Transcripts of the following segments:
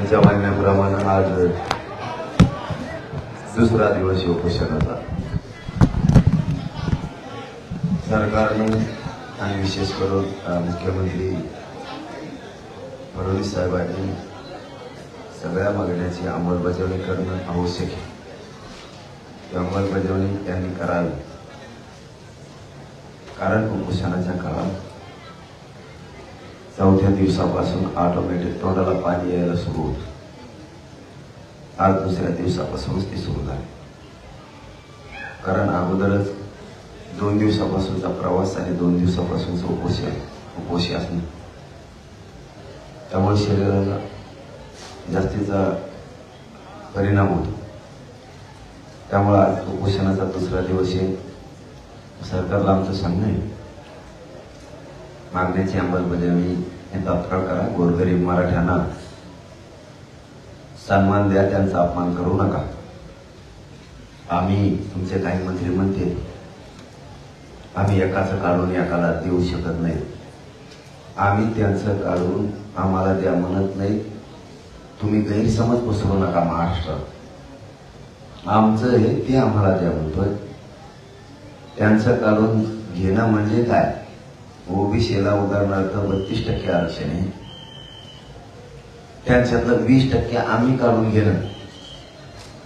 त्यांच्या म्हणण्याप्रमाणे आज दुसरा दिवस उपोषणाचा सरकारने आणि विशेष करून मुख्यमंत्री फडणवीस साहेबांनी सगळ्या मागण्यांची अंमलबजावणी करणं आवश्यक आहे. ती अंमलबजावणी त्यांनी करावी. कारण उपोषणाच्या काळात चौथ्या दिवसापासून ऑटोमॅटिक तोंडाला पाणी यायला सुरू होतं. आज दुसऱ्या दिवसापासूनच ती सुरू झाली. कारण अगोदरच 2 दिवसापासूनचा प्रवास आणि 2 दिवसापासूनचं उपोषी असणं, त्यामुळे शरीराला जास्तीचा परिणाम होतो. त्यामुळे आज उपोषणाचा दुसरा दिवस आहे. सरकारला आमचं सांगणं आहे, मागण्याची अंमलबजावणी तात्काळ करा. गोरगरीब मराठ्यांना सन्मान द्या, त्यांचा अपमान करू नका. आम्ही तुमचे काही मंत्री म्हणते आम्ही एकाचं काढून एकाला देऊ शकत नाही. आम्ही त्यांचं काढून आम्हाला द्या म्हणत नाही. तुम्ही गैरसमज पसरू नका. महाराष्ट्रात आमचं हे ते आम्हाला द्या म्हणतोय. त्यांचं काढून घेणं म्हणजे काय? ओबीसीला उदाहरणार्थ 32% आरक्षण आहे, त्यांच्यातलं 20% आम्ही काढून घेणं,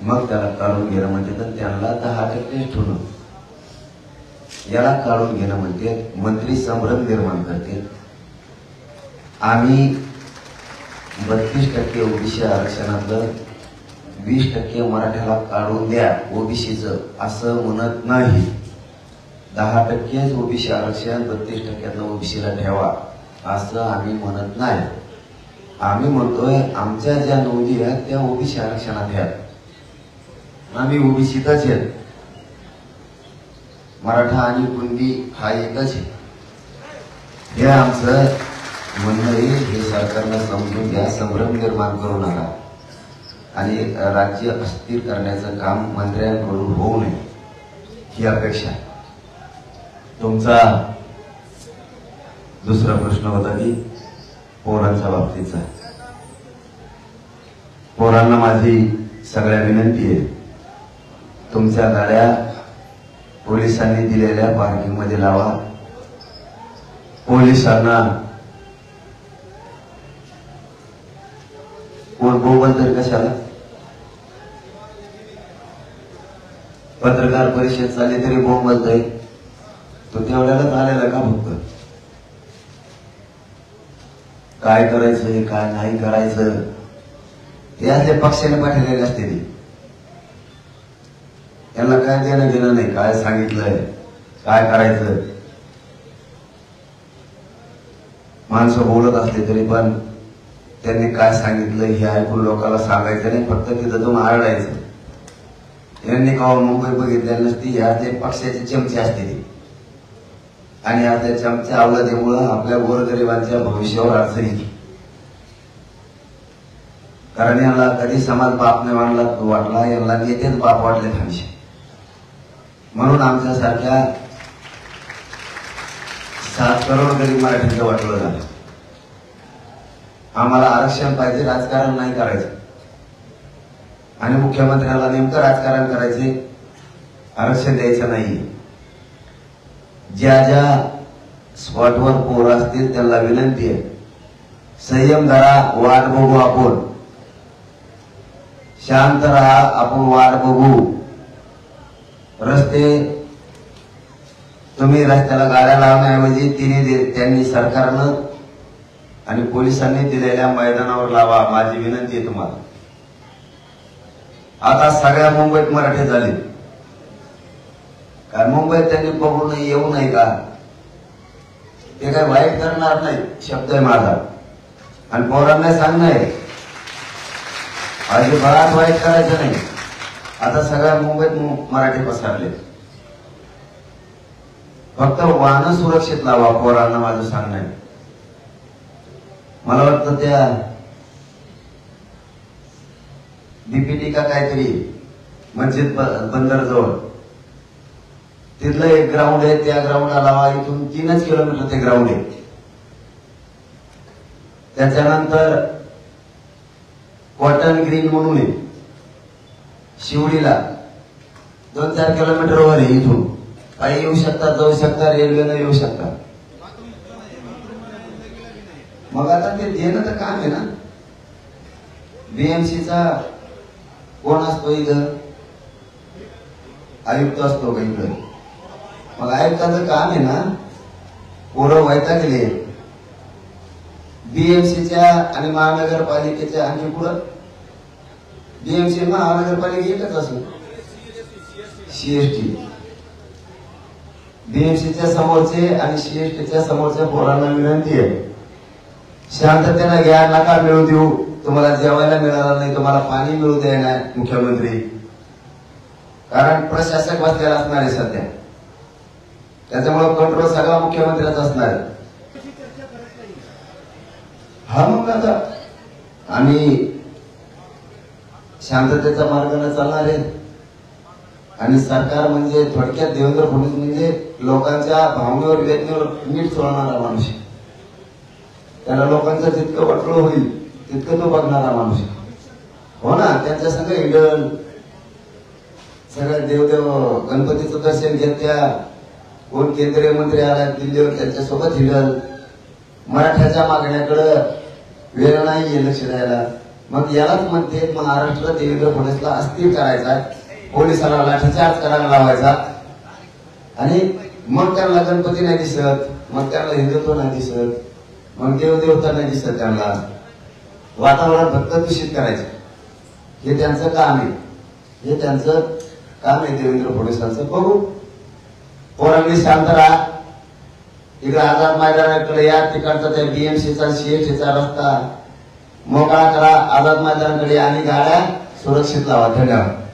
मग त्याला काढून घेणं म्हणजे तर त्यांना 10% ठेवणं. याला काढून घेणं म्हणजे मंत्री संभ्रम निर्माण करते. आम्ही 32% ओबीसी आरक्षणातलं 20% मराठ्याला काढून द्या ओबीसीचं असं म्हणत नाही. 10% ओबीसी आरक्षण 32% ओबीसीला ठेवा असं आम्ही म्हणत नाही. आम्ही म्हणतोय आमच्या ज्या नोंदी आहेत त्या ओबीसी आरक्षणात आहेत. आम्ही ओबीसीतच आहेत. मराठा आणि कुणबी हा एकच आहे. हे आमचं म्हणणं आहे. हे सरकारला समजून घ्या. संभ्रम निर्माण करू नका आणि राज्य अस्थिर करण्याचं काम मंत्र्यांकडून होऊ नये ही अपेक्षा आहे. तुमचा दुसरा प्रश्न होता की पोरांच्या बाबतीचा. पोरांना माझी सगळ्या विनंती आहे, तुमच्या गाड्या पोलिसांनी दिलेल्या पार्किंग मध्ये लावा. पोलिसांना कोण बोबल तर कशाला? पत्रकार परिषद चालली तरी बोंबलतोय. तो तेवढ्यालाच आलेला का? फक्त काय करायचं काय नाही करायचं हे असल्या पक्षाने पाठवलेले असते. ते त्यांना काय देणं घेणं नाही. काय सांगितलंय काय करायचं. माणसं बोलत असले तरी पण त्यांनी काय सांगितलं हे ऐकून लोकांना सांगायचं नाही. फक्त तिथं जाऊन आरडायचं. यांनी का मुंबई बघितलेली नसती. ह्या ते पक्षाचे चमचे असते ते. आणि या त्या चमच्या अवलादीमुळं आपल्या गोरगरिबांच्या भविष्यावर अडचण येते. कारण यांना कधी समाज बाप नाही वाटला. यांना नेतेच बाप वाटले हमेशा. म्हणून आमच्यासारख्या 7 करोड गरीब मराठ्यांचं वाटलं झालं. आम्हाला आरक्षण पाहिजे, राजकारण नाही करायचं. आणि मुख्यमंत्र्याला नेमकं राजकारण करायचे, आरक्षण द्यायचं नाही. ज्या ज्या स्पॉटवर पोर असतील त्यांना विनंती आहे, संयम धरा. वाट बघू आपण. शांत राहा. आपण वाट बघू. रस्ते तुम्ही रस्त्याला गाड्या लावण्याऐवजी त्यांनी सरकारनं आणि पोलिसांनी दिलेल्या मैदानावर लावा. माझी विनंती आहे तुम्हाला. आता सगळ्या मुंबईत मराठी झाले. कारण मुंबईत त्यांनी बघून येऊ नये का? ते काही वाईट करणार नाही. शब्द आहे माझा. आणि पोरांना सांगणं आहे अजिबात वाईट करायचं नाही. आता सगळ्या मुंबईत मराठी पसरले. फक्त वाहन सुरक्षित लावा. पोरांना माझं सांगणं आहे. मला वाटतं त्या बीपीटी का काहीतरी मस्जिद बंदर जवळ तिथलं एक ग्राउंड आहे. त्या ग्राउंडला लावा. इथून 3 किलोमीटर ते ग्राउंड आहे. त्याच्यानंतर कॉटन ग्रीन म्हणून आहे शिवडीला 2-4 किलोमीटरवर आहे इथून. काही येऊ शकतात, जाऊ शकतात, रेल्वेनं येऊ शकतात. मग आता ते देणं तर काम आहे ना. बीएमसीचा कोण असतो इथं? आयुक्त असतो का इकडे? मग आयुक्ताचं काम आहे ना. पोरं वैतागले बीएमसीच्या आणि महानगरपालिकेच्या. आणि पुढं बीएमसी महानगरपालिका एकच असं सीएसटी. बीएमसीच्या समोरचे आणि सीएसटीच्या समोरच्या पोरांना विनंती आहे, शांततेने घ्या, नका मिळू देऊ. तुम्हाला जेवायला मिळालं नाही, तुम्हाला पाणी मिळू द्या नाही मुख्यमंत्री. कारण प्रशासक बसलेला असणार आहे सध्या, त्याच्यामुळे कंट्रोल सगळा मुख्यमंत्र्याचा असणार आहे. हा मग आता आम्ही शांततेचा मार्गाने चालणार आहे. आणि सरकार म्हणजे थोडक्यात देवेंद्र फडणवीस म्हणजे लोकांच्या भावनेवर वेदनेवर मीठ सोडणारा माणूस. त्याला लोकांचं जितकं वाटलं होईल तितकं तो बघणारा माणूस. हो ना. त्यांच्या संग हिंडल सगळ्या देवदेव गणपतीचं दर्शन घेत्या. कोण केंद्रीय मंत्री आला दिल्लीवर त्यांच्यासोबत हिंडल. मराठ्याच्या मागण्याकडे वेळ नाहीये लक्ष द्यायला. मग यालाच म्हणते महाराष्ट्र देवेंद्र फडणवीसला अस्थिर करायचा, पोलिसांना लाठीचार्ज करायला लावायचा. आणि मग त्यांना गणपती नाही दिसत, मग त्यांना हिंदुत्व नाही दिसत, मग देवदेवता नाही दिसत. त्यांना वातावरण फक्त दूषित करायचं हे त्यांचं काम आहे. हे त्यांचं काम आहे देवेंद्र फडणवीसांचं. बघू. पोरांनी शांत राहा. इकडे आझाद मैदानाकडे या. तिकडचा त्या बीएमसीचा सीएसटीचा रस्ता मोकळा करा आझाद मैदानाकडे आणि गाड्या सुरक्षित लावा. धन्यवाद.